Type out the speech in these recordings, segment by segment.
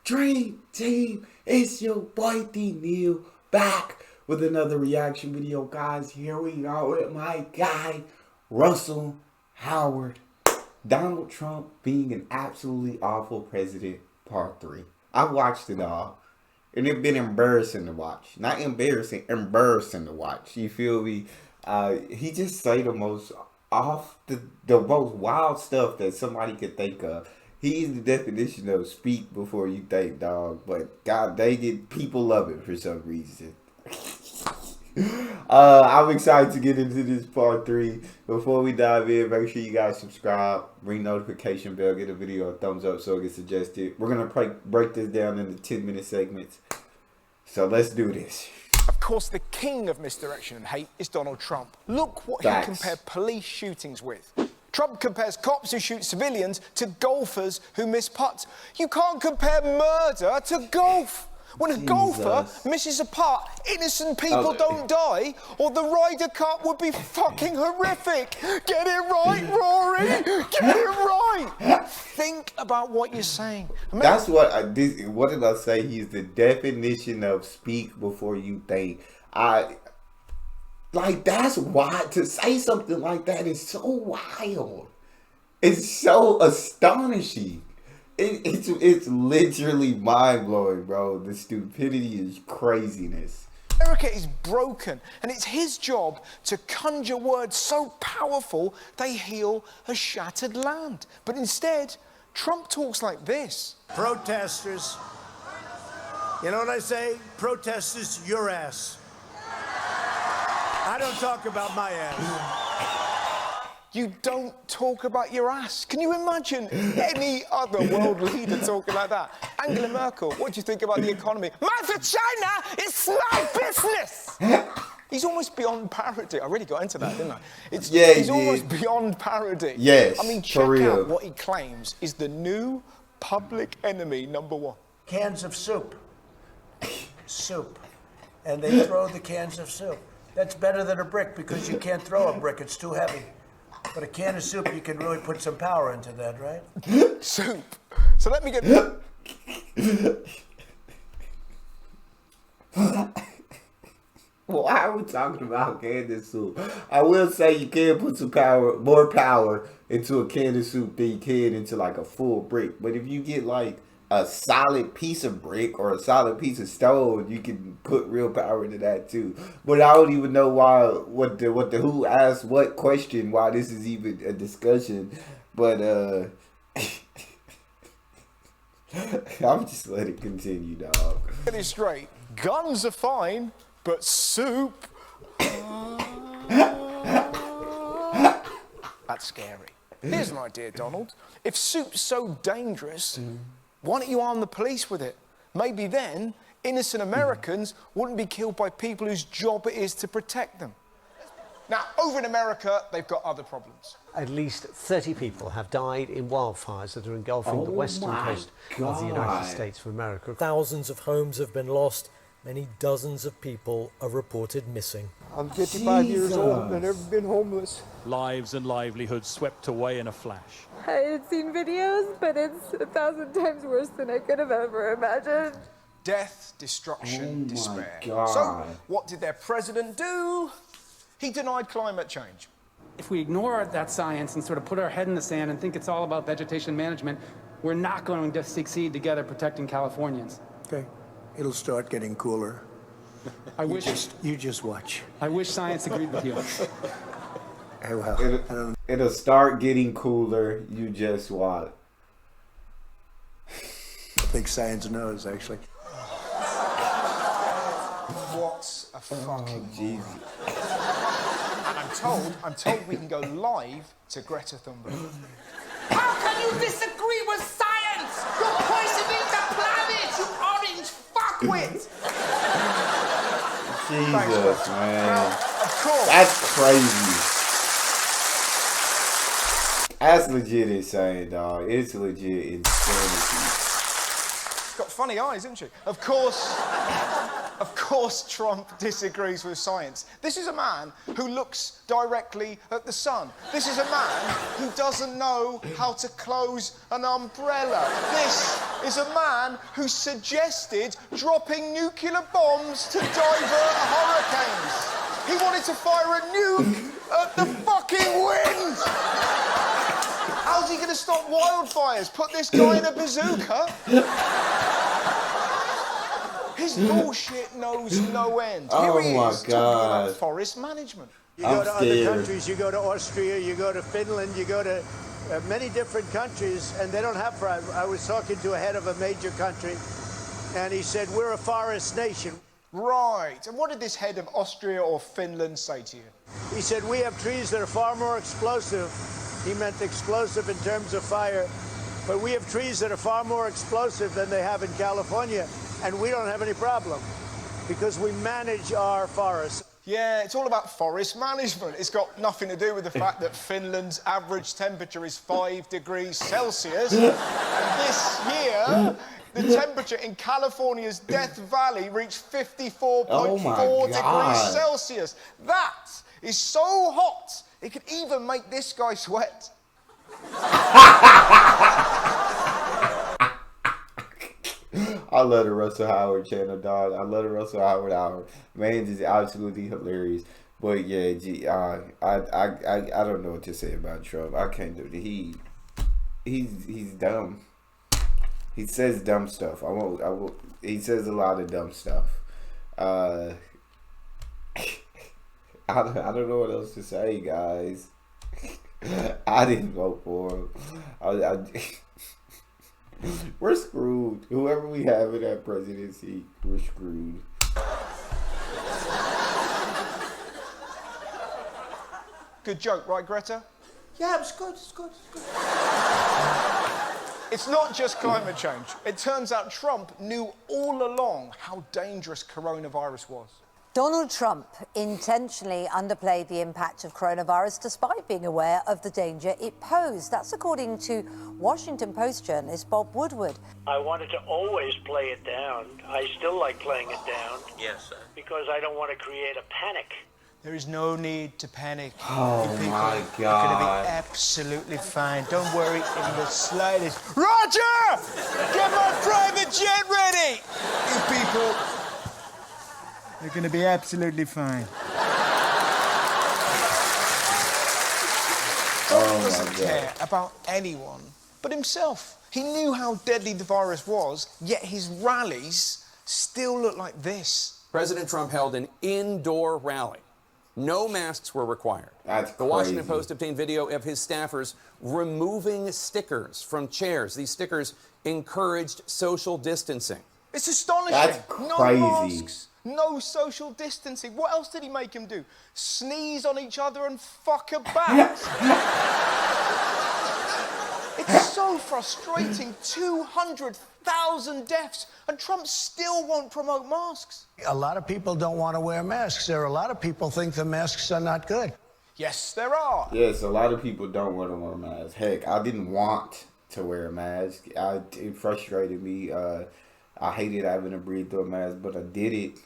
Dream Team, it's your boy Neal back with another reaction video, guys. Here we are with my guy Russell Howard. Donald Trump being an absolutely awful president, part 3. I watched it all, and it's been embarrassing to watch. Not embarrassing, embarrassing to watch. You feel me? He just say the most the most wild stuff that somebody could think of. He's the definition of speak before you think, dog. But God dang it, people love it for some reason. I'm excited to get into this part 3. Before we dive in, make sure you guys subscribe, ring notification bell, get a video a thumbs up so it gets suggested. We're gonna break this down into 10-minute segments. So let's do this. Of course, the king of misdirection and hate is Donald Trump. Look what he compared police shootings with. Trump compares cops who shoot civilians to golfers who miss putts. You can't compare murder to golf. When a golfer misses a putt, innocent people don't die, or the Ryder Cup would be fucking horrific. Get it right, Rory. Get it right. Think about what you're saying. That's what I did. What did I say? He's the definition of speak before you think. Like, that's why to say something like that is so wild. It's so astonishing. It's literally mind-blowing, bro. The stupidity is craziness. America is broken, and it's his job to conjure words so powerful they heal a shattered land. But instead, Trump talks like this. Protesters, you know what I say? Protesters, your ass. I don't talk about my ass. You don't talk about your ass. Can you imagine any other world leader talking like that? Angela Merkel, what do you think about the economy? Man for China, it's my business! He's almost beyond parody. I really got into that, didn't I? He's almost beyond parody. Yes, I mean, check out what he claims is the new public enemy #1. Cans of soup. Soup. And they throw the cans of soup. That's better than a brick because you can't throw a brick. It's too heavy. But a can of soup, you can really put some power into that, right? Soup. So let me get... Why are we talking about can of soup? I will say you can put some more power into a can of soup than you can into like a full brick. But if you get like a solid piece of brick or a solid piece of stone, you can put real power into that too. But I don't even know what the who asked what question, why this is even a discussion. But I'm just letting it continue, dog. Get it straight. Guns are fine, but soup. That's scary. Here's an idea, Donald. If soup's so dangerous, why don't you arm the police with it? Maybe then innocent Americans wouldn't be killed by people whose job it is to protect them. Now, over in America, they've got other problems. At least 30 people have died in wildfires that are engulfing the western coast of the United States of America. Thousands of homes have been lost. Many dozens of people are reported missing. I'm 55 years old and I've never been homeless. Lives and livelihoods swept away in a flash. I had seen videos, but it's 1,000 times worse than I could have ever imagined. Death, destruction, Oh despair. God. So, what did their president do? He denied climate change. If we ignore that science and sort of put our head in the sand and think it's all about vegetation management, we're not going to succeed together protecting Californians. Okay. It'll start getting cooler. You just watch. I wish science agreed with you. Well, it'll start getting cooler. You just watch. I think science knows, actually. What a fucking Jesus. And I'm told we can go live to Greta Thunberg. How can you disagree with science? You're poisoning the planet, you orange fuckwit! Jesus, man. Of course. That's crazy. That's legit insane, dog. It's legit insanity. She's got funny eyes, isn't she? Of course, Of course Trump disagrees with science. This is a man who looks directly at the sun. This is a man who doesn't know how to close an umbrella. This is a man who suggested dropping nuclear bombs to divert hurricanes. He wanted to fire a nuke at the fucking wind! How's he going to stop wildfires? Put this guy in a bazooka? His bullshit knows no end. Oh Here he my is talking God. about forest management. You go to other countries, you go to Austria, you go to Finland, you go to many different countries, and they don't have. I was talking to a head of a major country, and he said, we're a forest nation. Right. And what did this head of Austria or Finland say to you? He said, we have trees that are far more explosive. He meant explosive in terms of fire, but we have trees that are far more explosive than they have in California, and we don't have any problem because we manage our forests. Yeah, it's all about forest management. It's got nothing to do with the fact that Finland's average temperature is 5 degrees Celsius. And this year, the temperature in California's Death Valley reached 54.4 degrees Celsius. That is so hot, it could even make this guy sweat. I love the Russell Howard channel, dog. I love the Russell Howard hour. Man, just absolutely hilarious. But yeah, I don't know what to say about Trump. I can't do it. He's dumb. He says dumb stuff. I won't. He says a lot of dumb stuff. I don't know what else to say, guys. I didn't vote for him. We're screwed. Whoever we have in that presidency, we're screwed. Good joke, right, Greta? Yeah, it's good, it's good, it's good. It's not just climate change. It turns out Trump knew all along how dangerous coronavirus was. Donald Trump intentionally underplayed the impact of coronavirus despite being aware of the danger it posed. That's according to Washington Post journalist Bob Woodward. I wanted to always play it down. I still like playing it down. Yes, sir. Because I don't want to create a panic. There is no need to panic. Oh my God. You're going to be absolutely fine. Don't worry in the slightest. Roger! Get my private jet ready! You people, you're going to be absolutely fine. Trump doesn't care about anyone but himself. He knew how deadly the virus was, yet his rallies still look like this. President Trump held an indoor rally. No masks were required. That's The Washington Post obtained video of his staffers removing stickers from chairs. These stickers encouraged social distancing. It's astonishing. That's crazy. No masks, no social distancing. What else did he make him do? Sneeze on each other and fuck about. It's so frustrating. 200,000 deaths, and Trump still won't promote masks. A lot of people don't want to wear masks. There are a lot of people think the masks are not good. Yes, there are. Yes, a lot of people don't want to wear a mask. Heck, I didn't want to wear a mask. It frustrated me. I hated having to breathe through a mask, but I did it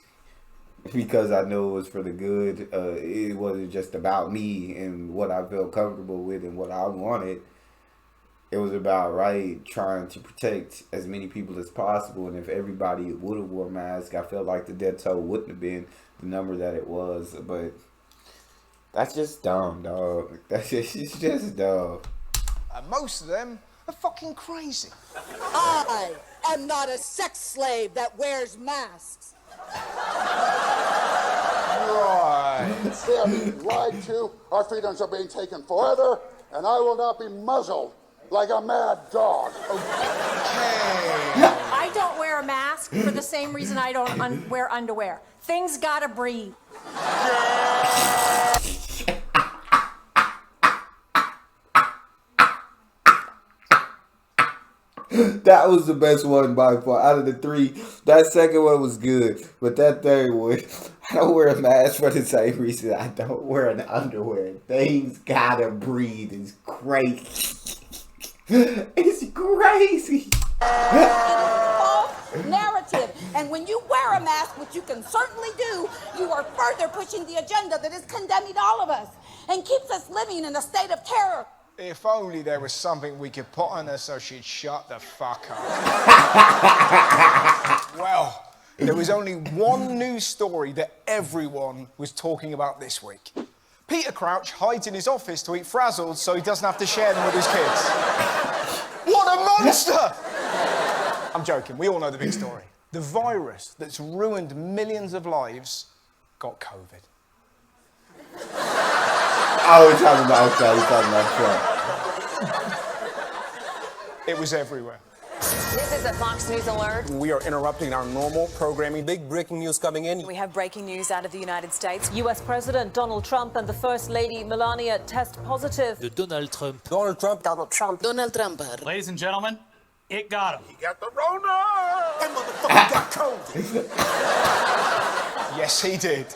because I knew it was for the good. It wasn't just about me and what I felt comfortable with and what I wanted. It was about trying to protect as many people as possible, and if everybody would have wore a mask, I felt like the death toll wouldn't have been the number that it was. But that's just dumb, dog. It's just dumb. And most of them are fucking crazy. I am not a sex slave that wears masks. Right. We are being lied to. Our freedoms are being taken forever, and I will not be muzzled like a mad dog. I don't wear a mask for the same reason I don't wear underwear. Things gotta breathe. That was the best one by far. Out of the three, that second one was good. But that third one, I don't wear a mask for the same reason I don't wear an underwear. Things gotta breathe. It's crazy. It's crazy. False narrative. And when you wear a mask, which you can certainly do, you are further pushing the agenda that is condemning all of us and keeps us living in a state of terror. If only there was something we could put on her so she'd shut the fuck up. Well, there was only one news story that everyone was talking about this week. Peter Crouch hides in his office to eat frazzles so he doesn't have to share them with his kids. What a monster! I'm joking, we all know the big story. The virus that's ruined millions of lives got COVID. Oh, we're talking about Trump. It was everywhere. This is a Fox News alert. We are interrupting our normal programming. Big breaking news coming in. We have breaking news out of the United States. US President Donald Trump and the First Lady Melania test positive. Donald Trump. Donald Trump. Donald Trump. Donald Trump. Ladies and gentlemen, it got him. He got the Rona! That motherfucker got COVID. Yes, he did.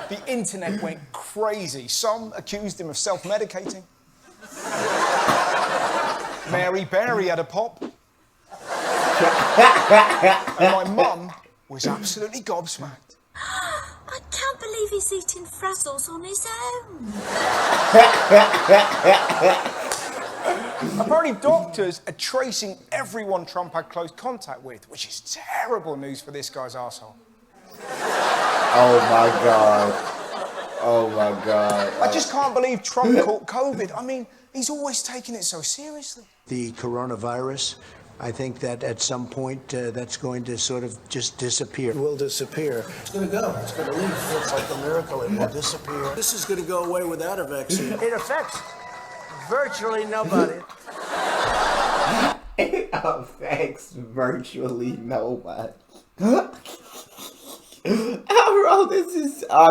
The internet went crazy. Some accused him of self-medicating. Mary Berry had a pop. And my mum was absolutely gobsmacked. I can't believe he's eating frazzles on his own. Apparently doctors are tracing everyone Trump had close contact with, which is terrible news for this guy's arsehole. Oh my God. Oh my God. I just can't believe Trump caught COVID. I mean, he's always taken it so seriously. The coronavirus, I think that at some point that's going to sort of just disappear. It will disappear. It's going to go. It's going to leave. It's like a miracle. It will disappear. This is going to go away without a vaccine. It affects virtually nobody. It affects virtually nobody. Bro, this is I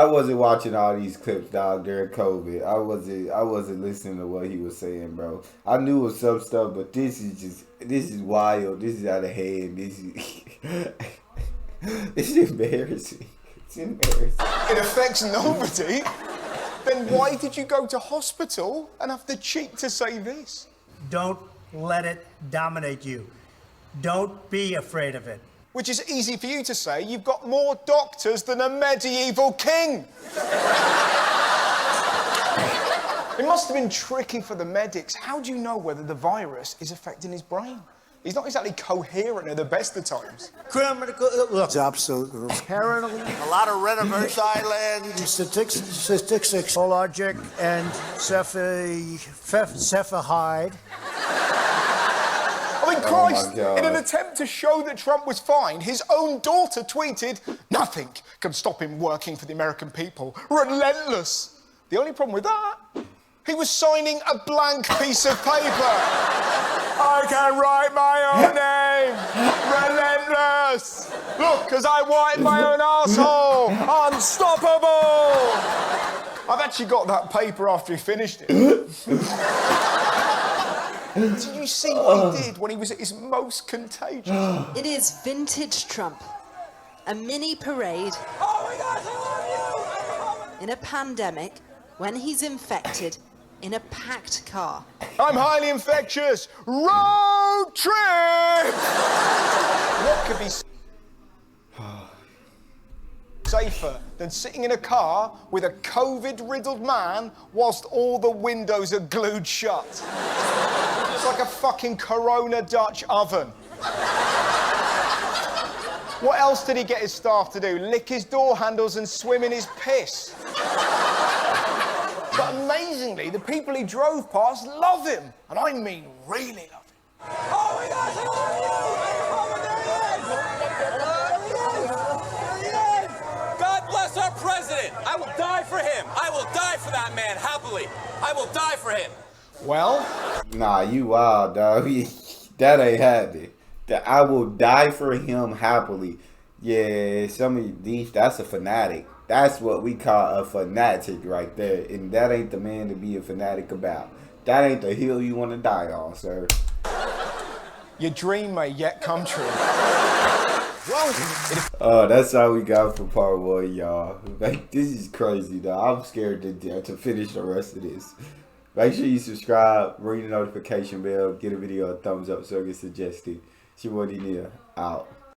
wasn't watching all these clips, dog, during COVID. I wasn't listening to what he was saying, bro. I knew it was some stuff, but this is wild. This is out of hand. This is embarrassing. It's embarrassing. It affects nobody. Then why did you go to hospital and have the cheek to say this? Don't let it dominate you. Don't be afraid of it. Which is easy for you to say. You've got more doctors than a medieval king. It must have been tricky for the medics. How do you know whether the virus is affecting his brain? He's not exactly coherent at the best of times. It's absolutely paranoid. A lot of Reniverse Island. Statistics, logic, and cephahide. I mean, Christ, in an attempt to show that Trump was fine, his own daughter tweeted, "Nothing can stop him working for the American people. Relentless." The only problem with that, he was signing a blank piece of paper. I can write my own name. Relentless. Look, because I wipe my own asshole. Unstoppable. I've actually got that paper after he finished it. Did you see what he did when he was at his most contagious? It is vintage Trump. A mini parade in a pandemic when he's infected in a packed car. I'm highly infectious. Road trip! What could be safer than sitting in a car with a COVID-riddled man whilst all the windows are glued shut? It's like a fucking Corona Dutch oven. What else did he get his staff to do? Lick his door handles and swim in his piss. But amazingly, the people he drove past love him. And I mean really love him. Oh my gosh, I love you! God bless our president. I will die for him. I will die for that man, happily. I will die for him. Well? Nah, you wild, dog. That ain't happening. That I will die for him happily. Yeah, some of these, that's a fanatic. That's what we call a fanatic right there. And that ain't the man to be a fanatic about. That ain't the hill you want to die on, sir. Your dream may yet come true. That's all we got for part 1, y'all. Like, this is crazy, though. I'm scared to finish the rest of this. Make sure you subscribe, ring the notification bell, get a video a thumbs up so it gets suggested. It's your boy Neal out.